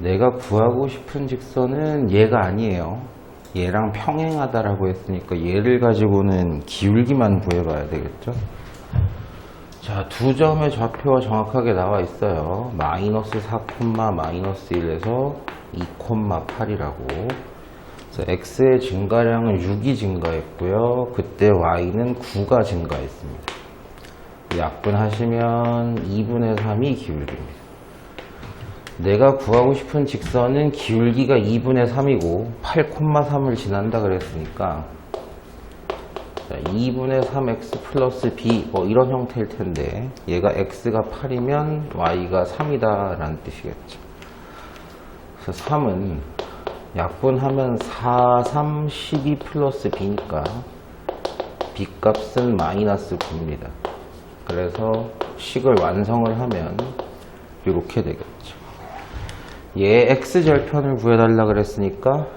내가 구하고 싶은 직선은 얘가 아니에요. 얘랑 평행하다라고 했으니까 얘를 가지고는 기울기만 구해봐야 되겠죠. 자, 두 점의 좌표가 정확하게 나와 있어요. 마이너스 4, 마이너스 1에서 2,8이라고. 그래서 x의 증가량은 6이 증가했고요. 그때 y는 9가 증가했습니다. 약분하시면 2분의 3이 기울기입니다. 내가 구하고 싶은 직선은 기울기가 2분의 3이고 8,3을 지난다 그랬으니까 2분의 3x 플러스 b 뭐 이런 형태일 텐데 얘가 x가 8이면 y가 3이다 라는 뜻이겠죠. 그래서 3은 약분하면 4, 3, 12 플러스 b니까 b 값은 마이너스 9입니다. 그래서 식을 완성을 하면 이렇게 되겠죠. 얘 x절편을 구해달라 그랬으니까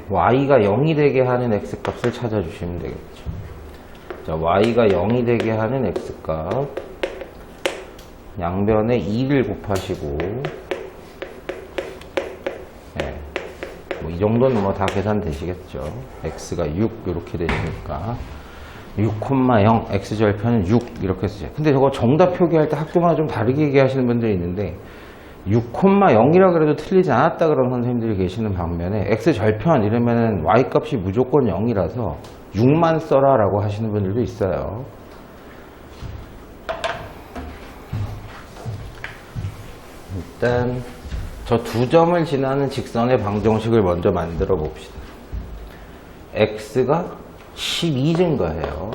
y가 0이 되게 하는 x값을 찾아주시면 되겠죠. 자, y가 0이 되게 하는 x값 양변에 2를 곱하시고 뭐 이 정도는 뭐 다 계산되시겠죠. x가 6 이렇게 되시니까 6,0 x절편은 6 이렇게 쓰죠. 근데 저거 정답 표기할 때 학교마다 좀 다르게 얘기하시는 분들이 있는데 6,0이라 그래도 틀리지 않았다 그런 선생님들이 계시는 반면에 x절편 이러면은 y값이 무조건 0이라서 6만 써라 라고 하시는 분들도 있어요. 일단 저 두 점을 지나는 직선의 방정식을 먼저 만들어 봅시다. x가 12 증가해요.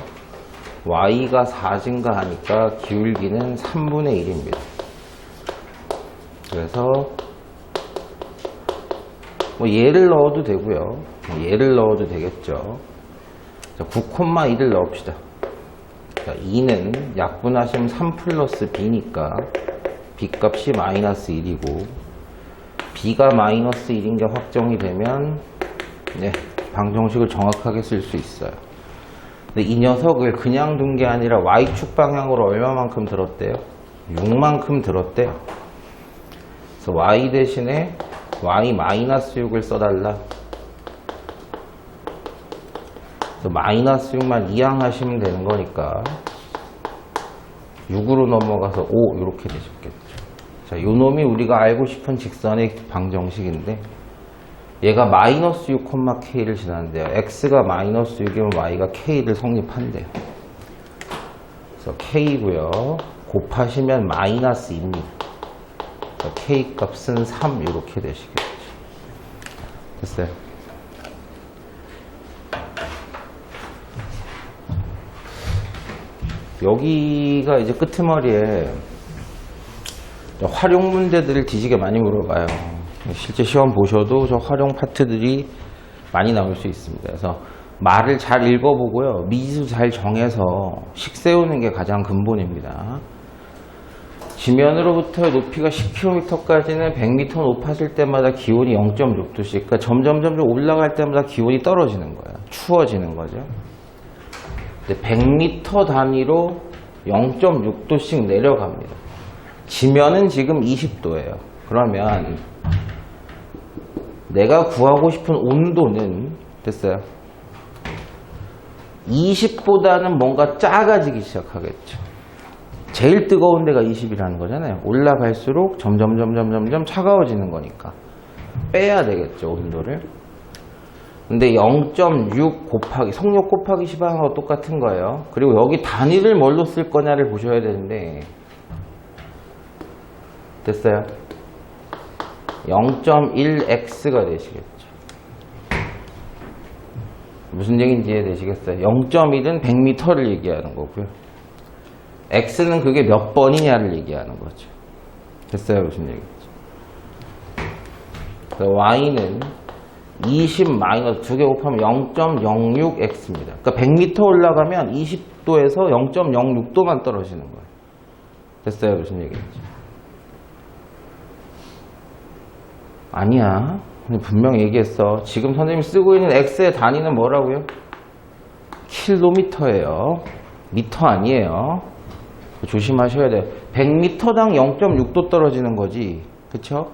y가 4 증가하니까 기울기는 3분의 1입니다. 그래서 뭐 얘를 넣어도 되고요. 얘를 넣어도 되겠죠. 9,2를 넣읍시다. 자, 2는 약분하시면 3 플러스 b니까 b 값이 마이너스 1이고 b가 마이너스 1인 게 확정이 되면 방정식을 정확하게 쓸 수 있어요. 근데 이 녀석을 그냥 둔 게 아니라 y축 방향으로 얼마만큼 들었대요? 6만큼 들었대요. 그래서 y 대신에 y 마이너스 6을 써달라. 그래서 마이너스 6만 이항하시면 되는 거니까 6으로 넘어가서 5 이렇게 되셨겠죠. 자, 요 놈이 우리가 알고 싶은 직선의 방정식인데 얘가 마이너스 6, k를 지나는데요. x가 마이너스 6이면 y가 k를 성립한대요. 그래서 k고요. 곱하시면 마이너스 2입니다. k 값은 3 이렇게 되시겠죠. 됐어요. 여기가 이제 끄트머리에 활용 문제들을 뒤지게 많이 물어봐요. 실제 시험 보셔도 저 활용 파트들이 많이 나올 수 있습니다. 그래서 말을 잘 읽어보고요. 미지수 잘 정해서 식 세우는 게 가장 근본입니다. 지면으로부터의 높이가 10km까지는 100m 높아질 때마다 기온이 0.6도씩, 그러니까 점점 올라갈 때마다 기온이 떨어지는 거예요. 추워지는 거죠. 근데 100m 단위로 0.6도씩 내려갑니다. 지면은 지금 20도예요. 그러면 내가 구하고 싶은 온도는 됐어요. 20보다는 뭔가 작아지기 시작하겠죠. 제일 뜨거운 데가 20이라는 거잖아요. 올라갈수록 점점 차가워지는 거니까 빼야 되겠죠, 온도를. 근데 0.6 곱하기 속력 곱하기 10하고 똑같은 거예요. 그리고 여기 단위를 뭘로 쓸 거냐를 보셔야 되는데 됐어요. 0.1x가 되시겠죠. 무슨 얘기인지 이해되시겠어요? 0.1은 100m를 얘기하는 거고요. x는 그게 몇 번이냐를 얘기하는 거죠. 됐어요? 무슨 얘기인지. y는 20 마이너스 2개 곱하면 0.06x입니다. 그러니까 100m 올라가면 20도에서 0.06도만 떨어지는 거예요. 됐어요? 무슨 얘기인지. 아니야. 분명히 얘기했어. 지금 선생님이 쓰고 있는 x의 단위는 뭐라고요? 킬로미터예요. 미터 아니에요. 조심하셔야 돼요. 100m당 0.6도 떨어지는 거지. 그쵸?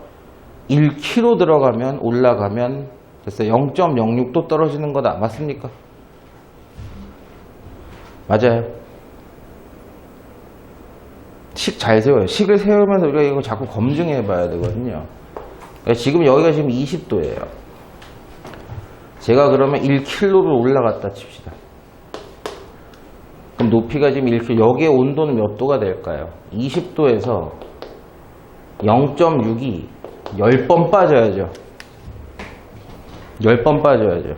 1kg 들어가면 올라가면 됐어요. 0.06도 떨어지는 거다. 맞습니까? 맞아요. 식 잘 세워요. 식을 세우면서 우리가 이거 자꾸 검증해 봐야 되거든요. 그러니까 지금 여기가 지금 20도예요. 제가 그러면 1kg를 올라갔다 칩시다. 그럼 높이가 지금 1kg, 여기에 온도는 몇 도가 될까요? 20도에서 0.6이 10번 빠져야죠. 10번 빠져야죠.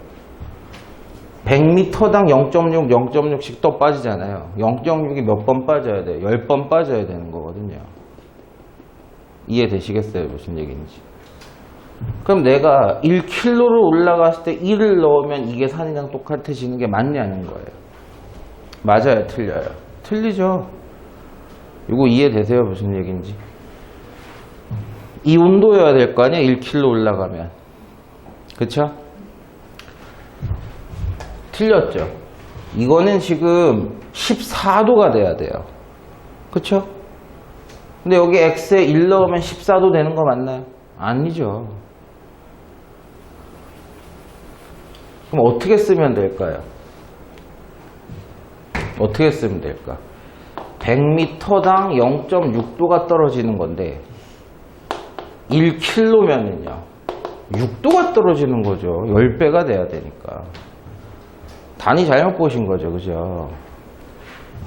100m당 0.6, 0.6씩 또 빠지잖아요. 0.6이 몇 번 빠져야 돼요? 10번 빠져야 되는 거거든요. 이해되시겠어요? 무슨 얘기인지. 그럼 내가 1kg를 올라갔을 때 1을 넣으면 이 계산이랑 똑같아지는 게 맞냐는 거예요. 맞아요? 틀려요? 틀리죠? 이거 이해되세요? 무슨 얘기인지. 이 온도여야 될 거 아니야? 1kg 올라가면. 그쵸? 틀렸죠? 이거는 지금 14도가 돼야 돼요. 그쵸? 근데 여기 x에 1 넣으면 14도 되는 거 맞나요? 아니죠. 그럼 어떻게 쓰면 될까요? 어떻게 쓰면 될까? 100m당 0.6도가 떨어지는 건데 1kg면은요 6도가 떨어지는 거죠. 10배가 돼야 되니까. 단위 잘못 보신 거죠. 그죠?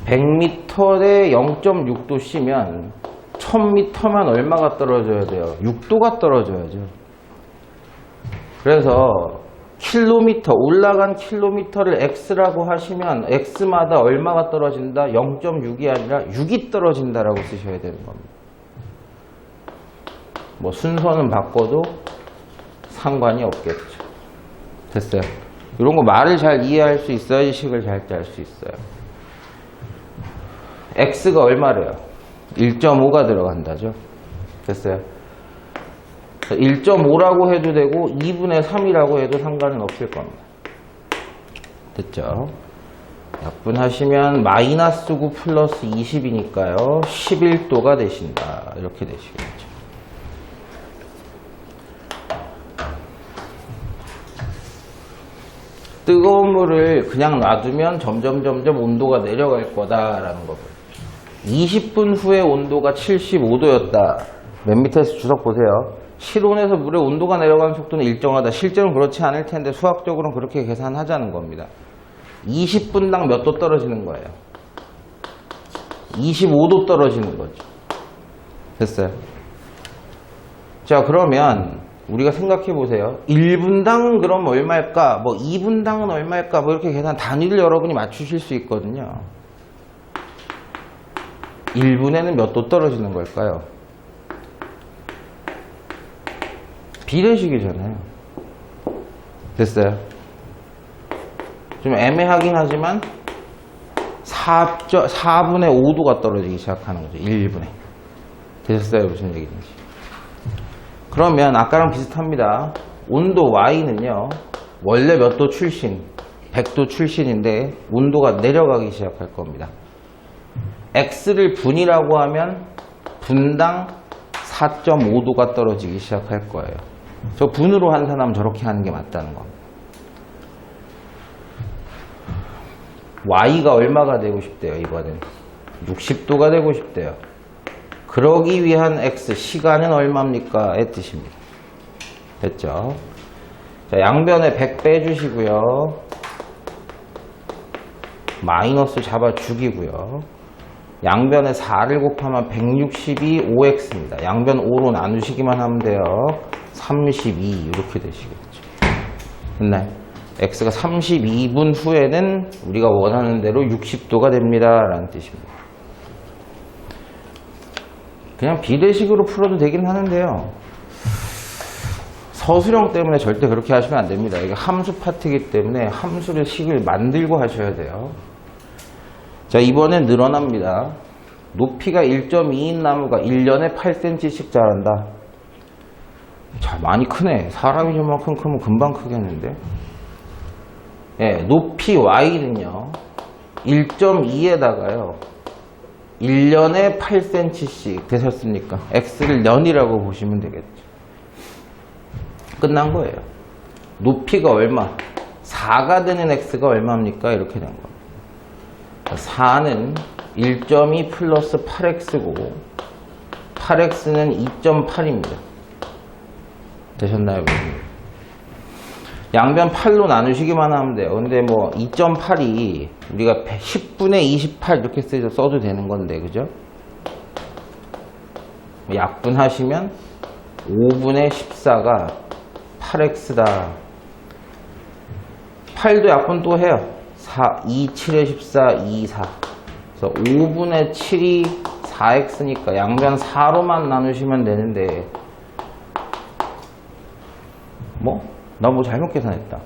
100m에 0.6도 씨면 1000m만 얼마가 떨어져야 돼요? 6도가 떨어져야죠. 그래서 킬로미터, 올라간 킬로미터를 x라고 하시면 x마다 얼마가 떨어진다? 0.6이 아니라 6이 떨어진다라고 쓰셔야 되는 겁니다. 뭐 순서는 바꿔도 상관이 없겠죠. 됐어요? 이런 거 말을 잘 이해할 수 있어야지 식을 잘 짤 수 있어요. x가 얼마래요? 1.5가 들어간다죠. 됐어요? 1.5라고 해도 되고 2분의 3이라고 해도 상관은 없을 겁니다. 됐죠? 약분하시면 마이너스 9 플러스 20이니까요 11도가 되신다. 이렇게 되시겠죠. 뜨거운 물을 그냥 놔두면 점점 온도가 내려갈 거다라는 거고요. 20분 후에 온도가 75도였다. 맨 밑에서 주석 보세요. 실온에서 물의 온도가 내려가는 속도는 일정하다. 실제로는 그렇지 않을 텐데 수학적으로는 그렇게 계산하자는 겁니다. 20분당 몇 도 떨어지는 거예요? 25도 떨어지는 거죠. 됐어요? 자, 그러면 우리가 생각해 보세요. 1분당 그럼 얼마일까? 뭐 2분당은 얼마일까? 뭐 이렇게 계산 단위를 여러분이 맞추실 수 있거든요. 1분에는 몇 도 떨어지는 걸까요? 비례식이잖아요. 됐어요? 좀 애매하긴 하지만 4분의 5도가 떨어지기 시작하는 거죠. 1분에. 되셨어요? 무슨 얘기인지. 그러면 아까랑 비슷합니다. 온도 Y는요. 원래 몇 도 출신? 100도 출신인데 온도가 내려가기 시작할 겁니다. X를 분이라고 하면 분당 4.5도가 떨어지기 시작할 거예요. 저 분으로 환산하면 저렇게 하는 게 맞다는 겁니다. Y가 얼마가 되고 싶대요, 이번엔? 60도가 되고 싶대요. 그러기 위한 X, 시간은 얼마입니까? 의 뜻입니다. 됐죠? 자, 양변에 100 빼주시고요. 마이너스 잡아 죽이고요. 양변에 4를 곱하면 162 5x입니다. 양변 5로 나누시기만 하면 돼요. 32 이렇게 되시겠죠. 됐나요? x가 32분 후에는 우리가 원하는 대로 60도가 됩니다. 라는 뜻입니다. 그냥 비례식으로 풀어도 되긴 하는데요. 서술형 때문에 절대 그렇게 하시면 안 됩니다. 이게 함수 파트이기 때문에 함수를 식을 만들고 하셔야 돼요. 자, 이번엔 늘어납니다. 높이가 1.2인 나무가 1년에 8cm씩 자란다. 자, 많이 크네. 사람이 저만큼 크면 금방 크겠는데. 예, 높이 y는요. 1.2에다가요. 1년에 8cm씩 되셨습니까? x를 년이라고 보시면 되겠죠. 끝난 거예요. 높이가 얼마? 4가 되는 x가 얼마입니까? 이렇게 된 겁니다. 4는 1.2 플러스 8x고 8x는 2.8입니다. 되셨나요? 양변 8로 나누시기만 하면 돼요. 근데 뭐 2.8이 우리가 10분의 28 이렇게 써도 되는 건데, 그죠? 약분하시면 5분의 14가 8x다. 8도 약분 또 해요. 2, 7에 14, 2, 4. 그래서 5분의 7이 4x니까 양변 4로만 나누시면 되는데, 나 뭐 잘못 계산했다.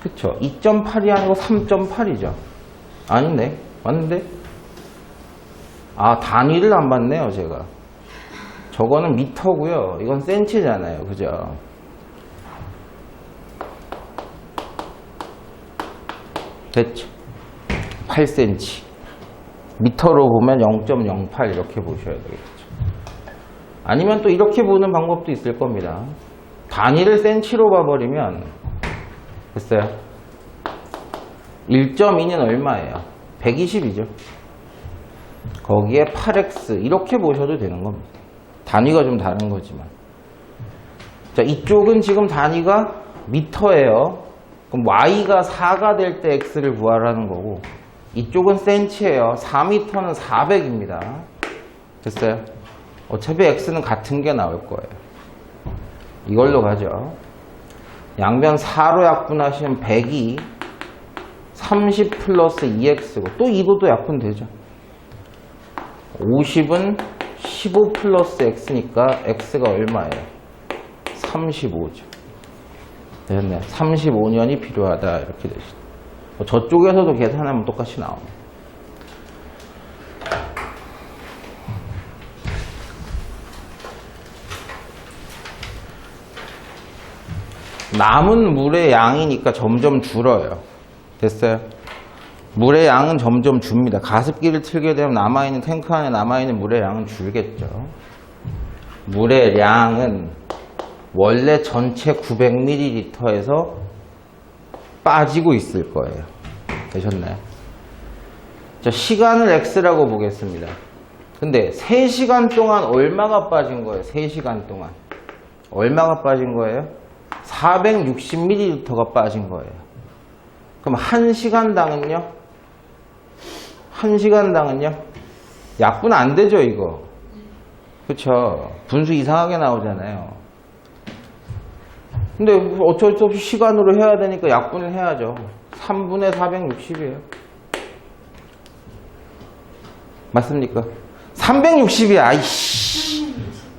그쵸? 2.8이 아니고 3.8이죠. 아닌데? 맞는데? 아, 단위를 안 봤네요, 제가. 저거는 미터고요. 이건 센치잖아요. 그죠? 됐죠? 8cm. 미터로 보면 0.08 이렇게 보셔야 되겠죠. 아니면 또 이렇게 보는 방법도 있을 겁니다. 단위를 센치로 봐버리면 됐어요. 1.2는 얼마예요? 120이죠. 거기에 8x 이렇게 보셔도 되는 겁니다. 단위가 좀 다른 거지만. 자, 이쪽은 지금 단위가 미터예요. 그럼 y가 4가 될 때 x를 구하라는 거고, 이쪽은 센치예요. 4m는 400입니다. 됐어요? 어차피 x는 같은 게 나올 거예요. 이걸로 가죠. 양변 4로 약분하시면 100이 30 플러스 2x고, 또 이것도 약분되죠. 50은 15 플러스 x니까 x가 얼마예요? 35죠. 됐네. 35년이 필요하다. 이렇게 되시죠. 저쪽에서도 계산하면 똑같이 나옵니다. 남은 물의 양이니까 점점 줄어요. 됐어요? 물의 양은 점점 줍니다. 가습기를 틀게 되면 남아있는 탱크 안에 남아있는 물의 양은 줄겠죠. 물의 양은 원래 전체 900ml에서 빠지고 있을 거예요. 되셨나요? 자, 시간을 x라고 보겠습니다. 근데 3시간 동안 얼마가 빠진 거예요? 3시간 동안. 얼마가 빠진 거예요? 460ml가 빠진 거예요. 그럼 1시간당은요? 1시간당은요? 약분 안 되죠, 이거. 그쵸? 분수 이상하게 나오잖아요. 근데 어쩔 수 없이 시간으로 해야 되니까 약분을 해야죠. 3분의 460이에요. 맞습니까? 360이야. 아이씨.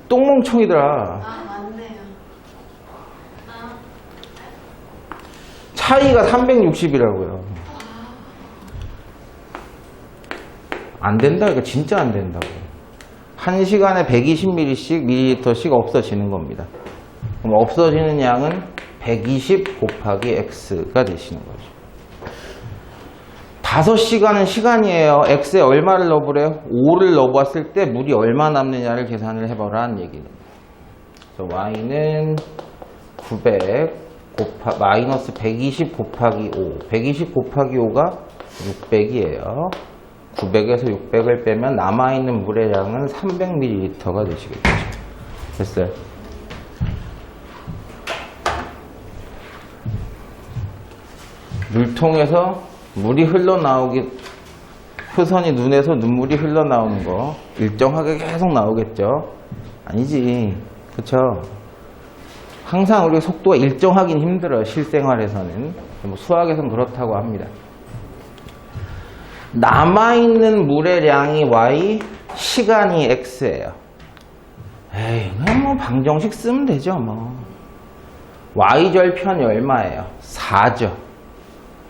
똥멍청이더라. 아, 맞네요. 차이가 360이라고요. 안 된다. 이거 진짜 안 된다고. 1시간에 120ml씩 없어지는 겁니다. 그럼 없어지는 양은 120 곱하기 x가 되시는 거죠. 5시간은 시간이에요. x에 얼마를 넣어보래요? 5를 넣어봤을 때 물이 얼마 남느냐를 계산을 해보라는 얘기입니다. 그래서 y는 900 마이너스 120 곱하기 5. 120 곱하기 5가 600이에요. 900에서 600을 빼면 남아있는 물의 양은 300ml가 되시겠죠. 됐어요? 물통에서 물이 흘러나오기, 효선이 눈에서 눈물이 흘러나오는 거 일정하게 계속 나오겠죠? 아니지. 그쵸? 항상 우리 속도가 일정하긴 힘들어요. 실생활에서는. 뭐 수학에서는 그렇다고 합니다. 남아있는 물의 양이 y, 시간이 x예요. 에이, 그냥 뭐 방정식 쓰면 되죠, 뭐. y절편이 얼마예요? 4죠.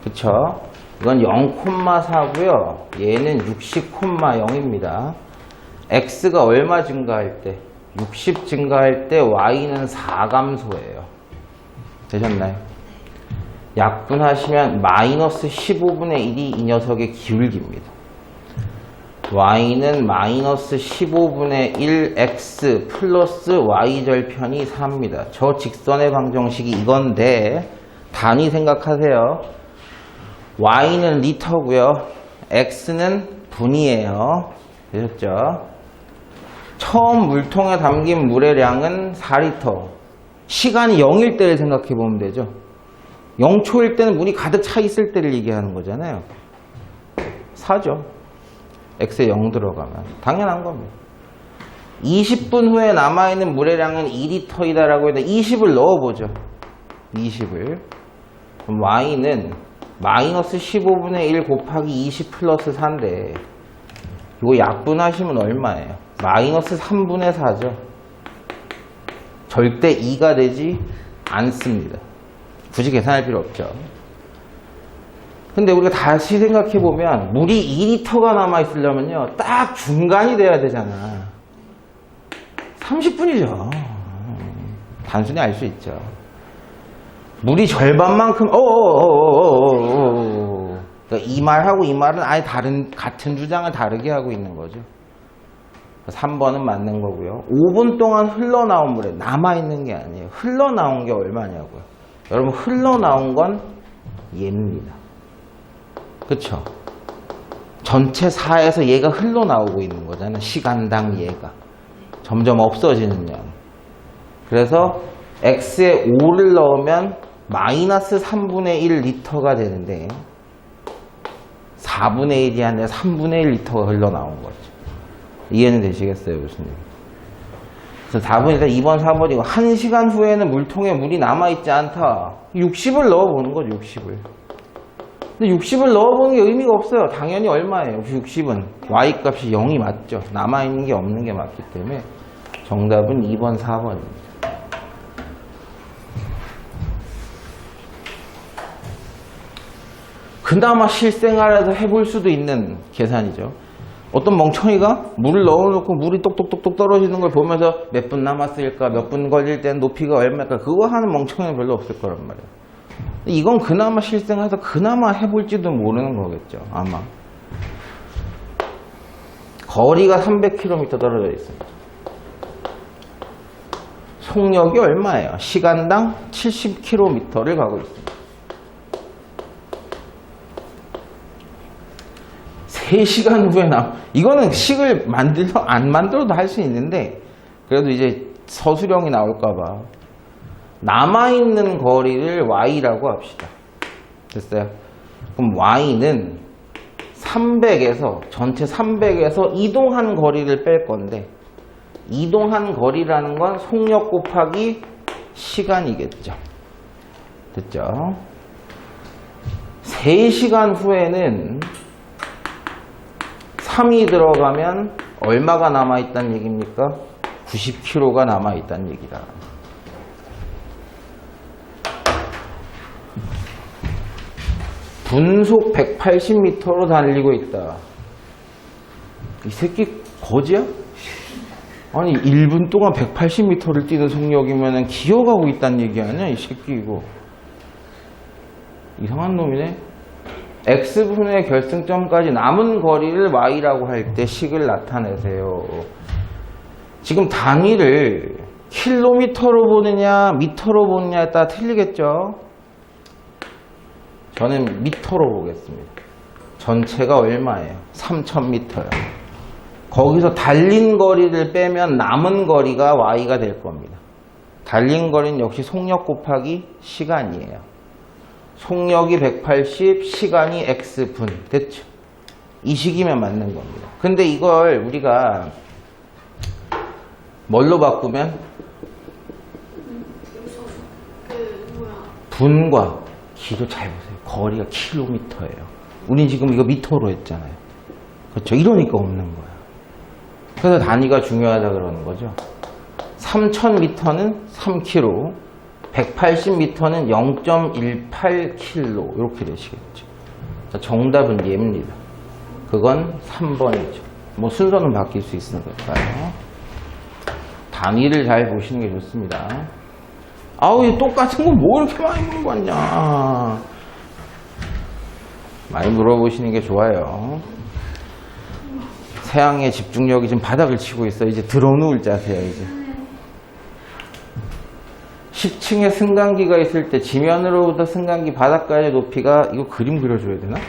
그쵸? 이건 0,4고요. 얘는 60,0입니다. x가 얼마 증가할 때? 60 증가할 때 y는 4감소예요. 되셨나요? 약분하시면 마이너스 15분의 1이 이 녀석의 기울기입니다. y는 마이너스 15분의 1x 플러스 y절편이 4입니다. 저 직선의 방정식이 이건데 단위 생각하세요. y는 리터고요. x는 분이에요. 되셨죠? 처음 물통에 담긴 물의 양은 4리터. 시간이 0일 때를 생각해 보면 되죠. 0초일 때는 물이 가득 차 있을 때를 얘기하는 거잖아요. 4죠. x에 0 들어가면. 당연한 겁니다. 20분 후에 남아있는 물의 양은 2리터이다라고 했는데 20을 넣어보죠. 20을. 그럼 y는 마이너스 15분의 1 곱하기 20 플러스 4인데 이거 약분하시면 얼마예요? 마이너스 3분의 4죠. 절대 2가 되지 않습니다. 굳이 계산할 필요 없죠. 근데 우리가 다시 생각해보면 물이 2리터가 남아있으려면요 딱 중간이 돼야 되잖아. 30분이죠. 단순히 알 수 있죠. 물이 절반만큼 그러니까 이 말하고 이 말은 아예 같은 주장을 다르게 하고 있는 거죠. 3번은 맞는 거고요. 5분 동안 흘러나온 물에 남아있는 게 아니에요. 흘러나온 게 얼마냐고요. 여러분 흘러나온 건 얘입니다. 그쵸? 전체 4에서 얘가 흘러나오고 있는 거잖아요. 시간당 얘가. 점점 없어지는 양. 그래서 x에 5를 넣으면 마이너스 3분의 1 리터가 되는데 4분의 1이 아니라 3분의 1 리터가 흘러나온 거죠. 이해는 되시겠어요, 교수님? 그래서 답은 일단 2번, 4번이고 1시간 후에는 물통에 물이 남아있지 않다. 60을 넣어보는 거죠, 60을. 근데 60을 넣어보는 게 의미가 없어요. 당연히 얼마예요? 60은 y 값이 0이 맞죠. 남아있는 게 없는 게 맞기 때문에 정답은 2번, 4번입니다. 그나마 실생활에서 해볼 수도 있는 계산이죠. 어떤 멍청이가 물을 넣어놓고 물이 똑똑똑똑 떨어지는 걸 보면서 몇 분 남았을까, 몇 분 걸릴 땐 높이가 얼마일까, 그거 하는 멍청이는 별로 없을 거란 말이에요. 이건 그나마 실생활에서 그나마 해볼지도 모르는 거겠죠, 아마. 거리가 300km 떨어져 있습니다. 속력이 얼마예요? 시간당 70km를 가고 있습니다. 3시간 후에 이거는 식을 안 만들어도 할 수 있는데, 그래도 이제 서술형이 나올까봐. 남아있는 거리를 y라고 합시다. 됐어요? 그럼 y는 300에서, 전체 300에서 이동한 거리를 뺄 건데, 이동한 거리라는 건 속력 곱하기 시간이겠죠. 됐죠? 3시간 후에는 3이 들어가면 얼마가 남아있다는 얘기입니까? 90km가 남아있다는 얘기다. 분속 180m로 달리고 있다. 이 새끼 거지야? 아니 1분 동안 180m를 뛰는 속력이면 기어가고 있다는 얘기 아니야? 이 새끼 이거 이상한 놈이네. x분의 결승점까지 남은 거리를 y라고 할 때 식을 나타내세요. 지금 단위를 킬로미터로 보느냐 미터로 보느냐에 따라 틀리겠죠. 저는 미터로 보겠습니다. 전체가 얼마예요? 3000m요. 거기서 달린 거리를 빼면 남은 거리가 y가 될 겁니다. 달린 거리는 역시 속력 곱하기 시간이에요. 속력이 180, 시간이 x분. 됐죠? 이 식이면 맞는 겁니다. 근데 이걸 우리가 뭘로 바꾸면? 분과 기도 잘 보세요. 거리가 킬로미터예요. 우린 지금 이거 미터로 했잖아요. 그렇죠? 이러니까 없는 거야. 그래서 단위가 중요하다 그러는 거죠. 3000m는 3km, 180m는 0.18km 이렇게 되시겠죠. 정답은 얘입니다. 그건 3번이죠. 뭐 순서는 바뀔 수 있으니까요. 단위를 잘 보시는 게 좋습니다. 아우, 이 똑같은 거 뭐 이렇게 많이 물어봤냐. 많이 물어보시는 게 좋아요. 태양의 집중력이 지금 바닥을 치고 있어. 이제 들어누울 자세야, 이제. 10층에 승강기가 있을 때 지면으로부터 승강기 바닥까지 높이가, 이거 그림 그려줘야 되나?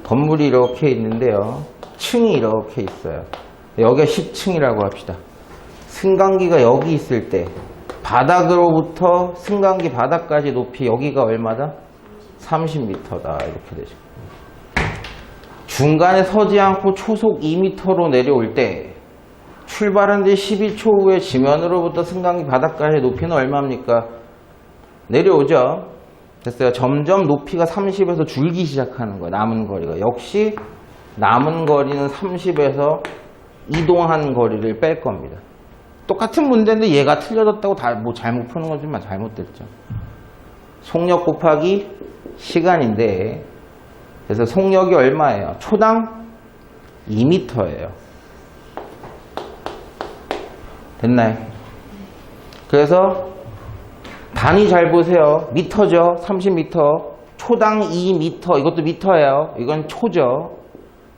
건물이 이렇게 있는데요. 층이 이렇게 있어요. 여기가 10층이라고 합시다. 승강기가 여기 있을 때 바닥으로부터 승강기 바닥까지 높이 여기가 얼마다? 30m다. 이렇게 되죠. 중간에 서지 않고 초속 2m로 내려올 때 출발한 지 12초 후에 지면으로부터 승강기 바닥까지 높이는 얼마입니까? 내려오죠. 됐어요. 점점 높이가 30에서 줄기 시작하는 거예요. 남은 거리가. 역시 남은 거리는 30에서 이동한 거리를 뺄 겁니다. 똑같은 문제인데 얘가 틀려졌다고 다 뭐 잘못 푸는 거지만 잘못됐죠. 속력 곱하기 시간인데, 그래서 속력이 얼마예요? 초당 2m예요. 됐나요? 그래서 단위 잘 보세요. 미터죠. 30m. 초당 2m. 이것도 미터예요. 이건 초죠.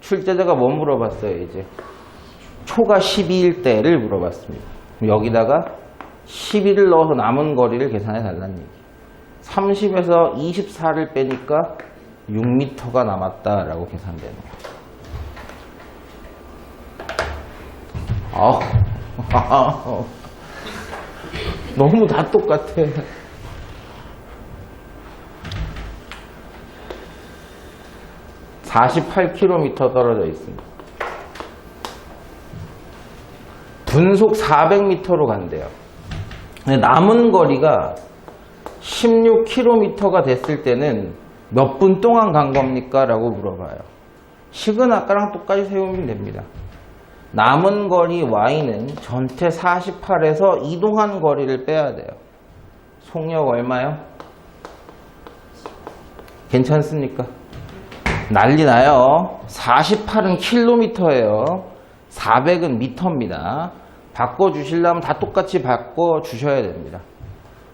출제자가 뭐 물어봤어요, 이제? 초가 12일 때를 물어봤습니다. 여기다가 12를 넣어서 남은 거리를 계산해 달라는 얘기. 30에서 24를 빼니까 6m가 남았다라고 계산되는 거예요. 너무 다 똑같아. 48km 떨어져 있습니다. 분속 400m로 간대요. 남은 거리가 16km가 됐을 때는 몇 분 동안 간 겁니까? 라고 물어봐요. 식은 아까랑 똑같이 세우면 됩니다. 남은 거리 y는 전체 48에서 이동한 거리를 빼야 돼요. 속력 얼마요? 괜찮습니까? 난리 나요. 48은 킬로미터예요. 400은 미터입니다. 바꿔주시려면 다 똑같이 바꿔주셔야 됩니다.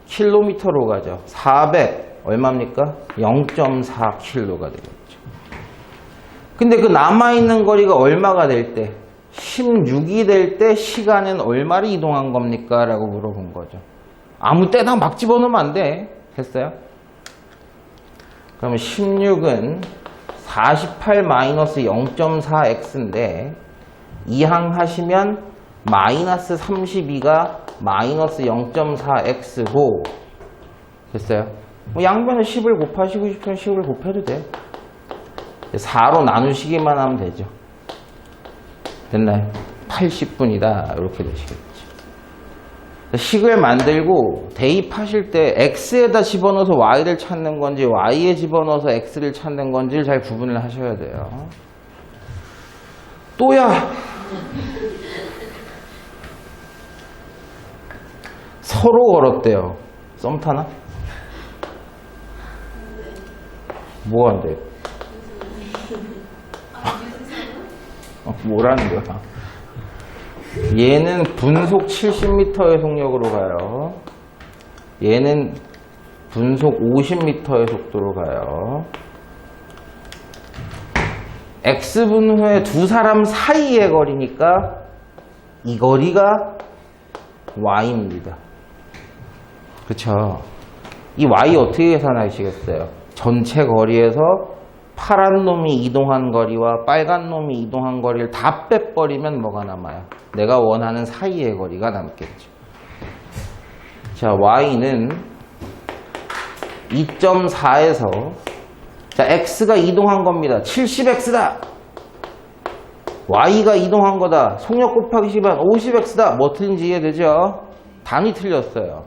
킬로미터로 가죠. 400 얼마입니까? 0.4킬로가 되겠죠. 근데 그 남아있는 거리가 얼마가 될 때? 16이 될 때 시간은 얼마를 이동한 겁니까? 라고 물어본 거죠. 아무 때나 막 집어넣으면 안 돼. 됐어요? 그러면 16은 48-0.4x인데 이항하시면 마이너스 32가 마이너스 0.4x고 됐어요? 뭐 양변에 10을 곱하시고 싶으면 10을 곱해도 돼요. 4로 나누시기만 하면 되죠. 됐나요? 80분이다 이렇게 되시겠죠. 식을 만들고 대입하실 때 x에다 집어넣어서 y를 찾는 건지 y에 집어넣어서 x를 찾는 건지를 잘 구분을 하셔야 돼요. 또야 서로 걸었대요. 썸 타나? 뭐 한대요? 뭐라는 거야? 얘는 분속 70m의 속력으로 가요. 얘는 분속 50m의 속도로 가요. x분 후에 두 사람 사이의 거리니까 이 거리가 y입니다. 그쵸? 이 y 어떻게 계산하시겠어요? 전체 거리에서 파란 놈이 이동한 거리와 빨간 놈이 이동한 거리를 다 빼버리면 뭐가 남아요? 내가 원하는 사이의 거리가 남겠죠. 자, y는 2.4에서 자, x가 이동한 겁니다. 70x다. y가 이동한 거다. 속력 곱하기 10은 50x다. 뭐 틀린지 이해되죠? 단위 틀렸어요.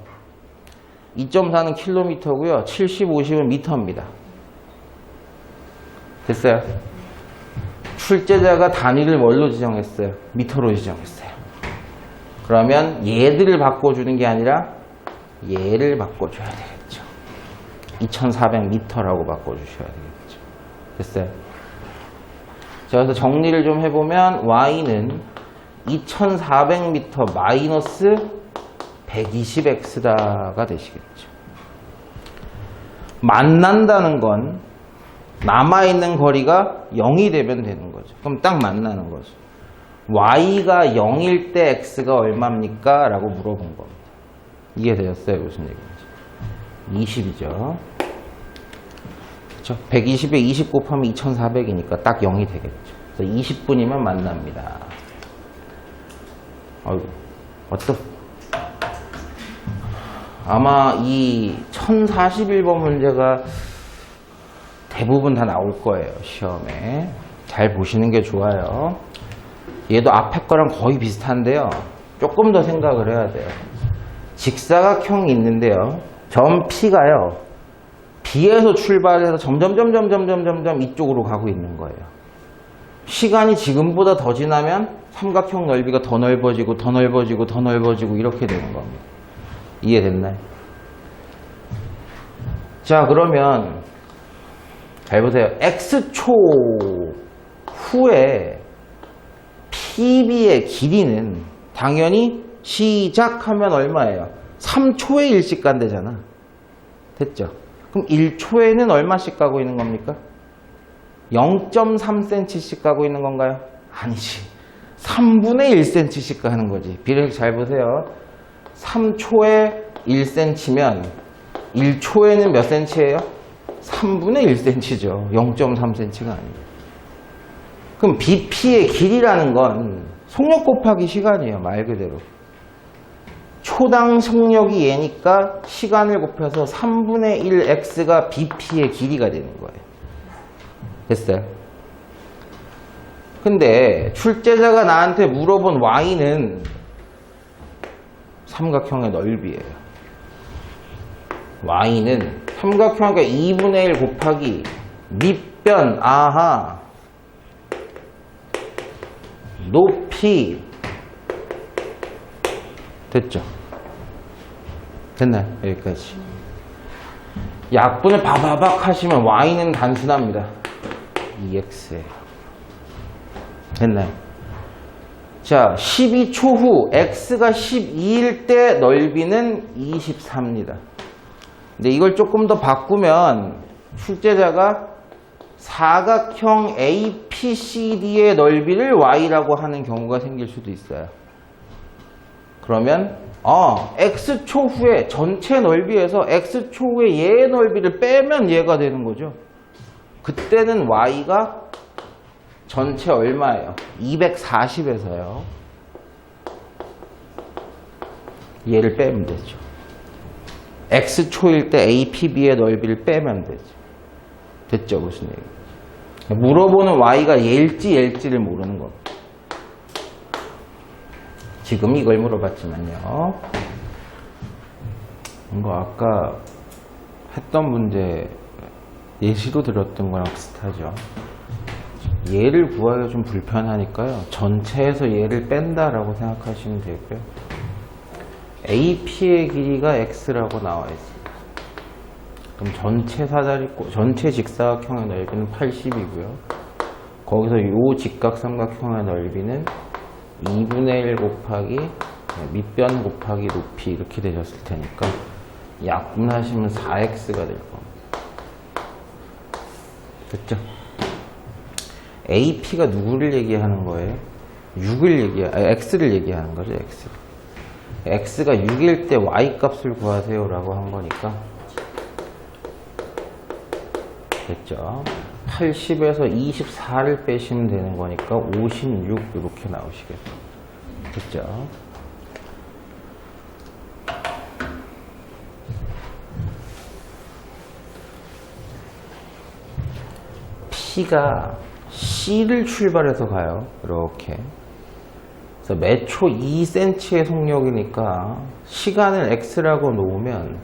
2.4는 킬로미터고요. 70, 50은 미터입니다. 됐어요? 출제자가 단위를 뭘로 지정했어요? 미터로 지정했어요. 그러면 얘들을 바꿔주는 게 아니라 얘를 바꿔줘야 되겠죠. 2400m라고 바꿔주셔야 되겠죠. 됐어요? 자, 그래서 정리를 좀 해보면 y는 2400m 마이너스 120x다가 되시겠죠. 만난다는 건 남아있는 거리가 0이 되면 되는 거죠. 그럼 딱 만나는 거죠. y가 0일 때 x가 얼마입니까? 라고 물어본 겁니다. 이해되셨어요? 무슨 얘기인지. 20이죠. 그쵸? 120에 20 곱하면 2400이니까 딱 0이 되겠죠. 그래서 20분이면 만납니다. 아이고, 아마 이 1041번 문제가 대부분 다 나올 거예요. 시험에. 잘 보시는 게 좋아요. 얘도 앞에 거랑 거의 비슷한데요. 조금 더 생각을 해야 돼요. 직사각형이 있는데요. 점 P가요. B에서 출발해서 점점 이쪽으로 가고 있는 거예요. 시간이 지금보다 더 지나면 삼각형 넓이가 더 넓어지고 이렇게 되는 겁니다. 이해됐나요? 자, 그러면 잘 보세요. X초 후에 PB의 길이는 당연히 시작하면 얼마예요? 3초에 1씩 간대잖아. 됐죠? 그럼 1초에는 얼마씩 가고 있는 겁니까? 0.3cm씩 가고 있는 건가요? 아니지. 3분의 1cm씩 가는 거지. 비례식 잘 보세요. 3초에 1cm면 1초에는 몇 cm예요? 3분의 1cm죠. 0.3cm가 아니에요. 그럼 BP의 길이라는 건 속력 곱하기 시간이에요. 말 그대로. 초당 속력이 얘니까 시간을 곱해서 3분의 1x가 BP의 길이가 되는 거예요. 됐어요? 근데 출제자가 나한테 물어본 y는 삼각형의 넓이에요. y는 삼각형의 2분의 1 곱하기 밑변 아하 높이 됐죠? 됐나요? 여기까지. 약분을 바바박 하시면 y는 단순합니다. 2x예요. 됐나요? 자, 12초 후 x가 12일 때 넓이는 24입니다. 근데 이걸 조금 더 바꾸면 출제자가 사각형 APCD의 넓이를 y라고 하는 경우가 생길 수도 있어요. 그러면 x초 후에 전체 넓이에서 x초 후에 얘의 넓이를 빼면 얘가 되는 거죠. 그때는 y가 전체 얼마예요? 240에서요. 얘를 빼면 되죠. x초일 때 APB의 넓이를 빼면 되죠. 됐죠? 무슨 얘기? 물어보는 y가 얘일지를 모르는 겁니다. 지금 이걸 물어봤지만요. 이거 아까 했던 문제 예시로 들었던 거랑 비슷하죠. 얘를 구하기가 좀 불편하니까요. 전체에서 얘를 뺀다라고 생각하시면 되고요. AP의 길이가 x라고 나와 있습니다. 그럼 전체 직사각형의 넓이는 80이고요. 거기서 이 직각삼각형의 넓이는 2분의 1 곱하기 밑변 곱하기 높이 이렇게 되셨을 테니까 약분하시면 4x가 될 겁니다. 됐죠? AP가 누구를 얘기하는 거예요? x를 얘기하는 거죠, x. x가 6일 때 y 값을 구하세요 라고 한 거니까 됐죠? 80에서 24를 빼시면 되는 거니까 56 이렇게 나오시겠죠. 됐죠? P가 C를 출발해서 가요. 이렇게. 그래서 매 초 2cm의 속력이니까 시간을 x라고 놓으면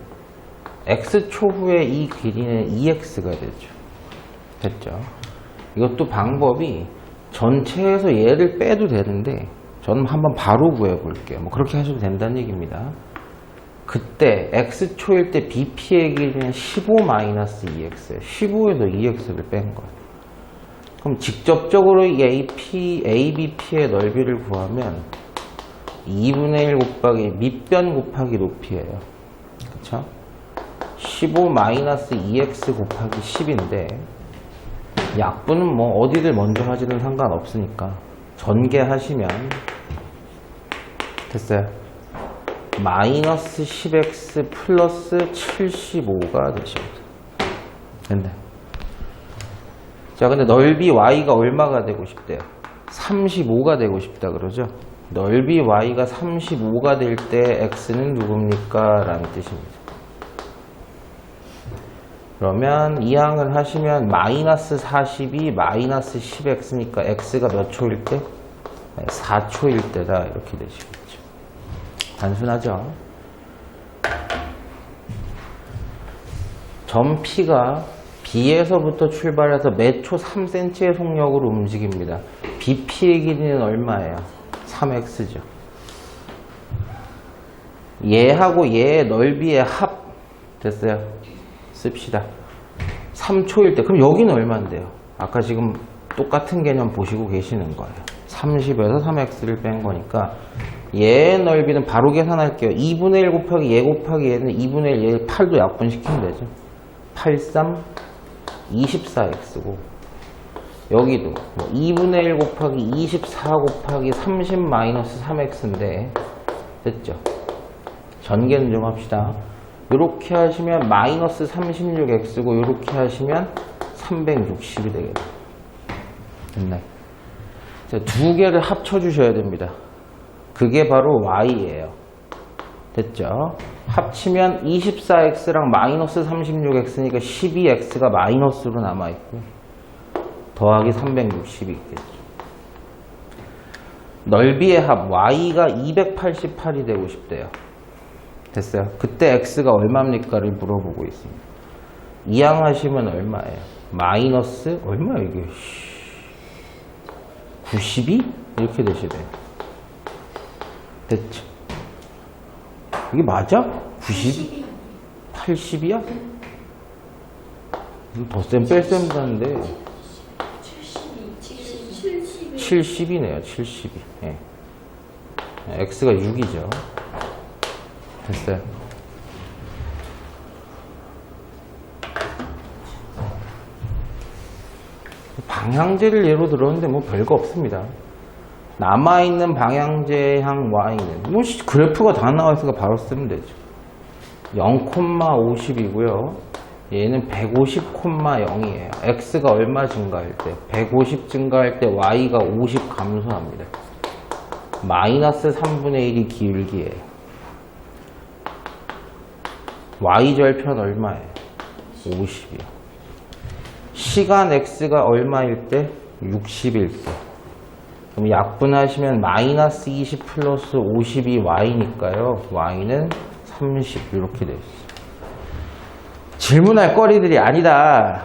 x초 후에 이 길이는 2x가 되죠. 됐죠? 이것도 방법이 전체에서 얘를 빼도 되는데 저는 한번 바로 구해볼게요. 뭐 그렇게 하셔도 된다는 얘기입니다. 그때 x초일 때 BP의 길이는 15-2x예요. 15에서 2x를 뺀 거예요. 그럼 직접적으로 이 ABP의 넓이를 구하면 2분의 1 곱하기 밑변 곱하기 높이에요. 그쵸? 15-2x 곱하기 10인데 약분은 뭐 어디를 먼저 하지는 상관없으니까 전개하시면 됐어요. 마이너스 10x 플러스 75가 되십니다. 됐네. 자, 근데 넓이 y가 얼마가 되고 싶대요? 35가 되고 싶다 그러죠? 넓이 y가 35가 될 때 x는 누굽니까? 라는 뜻입니다. 그러면 이 항을 하시면 마이너스 42 마이너스 10x니까 x가 몇 초일 때? 4초일 때다 이렇게 되시겠죠. 단순하죠. 점 P가 B에서부터 출발해서 매초 3cm의 속력으로 움직입니다. BP의 길이는 얼마예요? 3x죠. 얘하고 얘의 넓이의 합 됐어요. 씁시다. 3초일 때 그럼 여기는 얼마인데요? 아까 지금 똑같은 개념 보시고 계시는 거예요. 30에서 3x를 뺀 거니까 얘의 넓이는 바로 계산할게요. 2분의 1 곱하기 얘 곱하기 얘는 2분의 1 얘 8도 약분시키면 되죠. 83 24x고 여기도 뭐 2분의 1 곱하기 24 곱하기 30 마이너스 3x인데 됐죠? 전개는 좀 합시다. 이렇게 하시면 마이너스 36x고 이렇게 하시면 360이 되겠다. 됐네. 자, 두 개를 합쳐 주셔야 됩니다. 그게 바로 y예요. 됐죠? 합치면 24x랑 마이너스 36x니까 12x가 마이너스로 남아있고 더하기 360이 있겠죠. 넓이의 합 y가 288이 되고 싶대요. 됐어요? 그때 x가 얼마입니까를 물어보고 있습니다. 이항하시면 얼마예요? 마이너스 얼마야 이게? 92? 이렇게 되시대요. 됐죠? 이게 맞아? 90? 80이야? 더 쌤 뺄셈 가는데 70이네요. 72. 예. x가 6이죠. 됐어요. 방향제를 예로 들었는데 뭐 별거 없습니다. 남아있는 방향제 향 y는 뭐 그래프가 다 나와있으니까 바로 쓰면 되죠. 0,50이고요. 얘는 150,0이에요. x가 얼마 증가할 때? 150 증가할 때 y가 50 감소합니다. 마이너스 3분의 1이 기울기예요. y절편 얼마예요? 50이요. 시간 x가 얼마일 때? 60일 때. 그럼 약분하시면 마이너스 20 플러스 50이 y니까요. y는 30 이렇게 되어 있어요. 질문할 거리들이 아니다.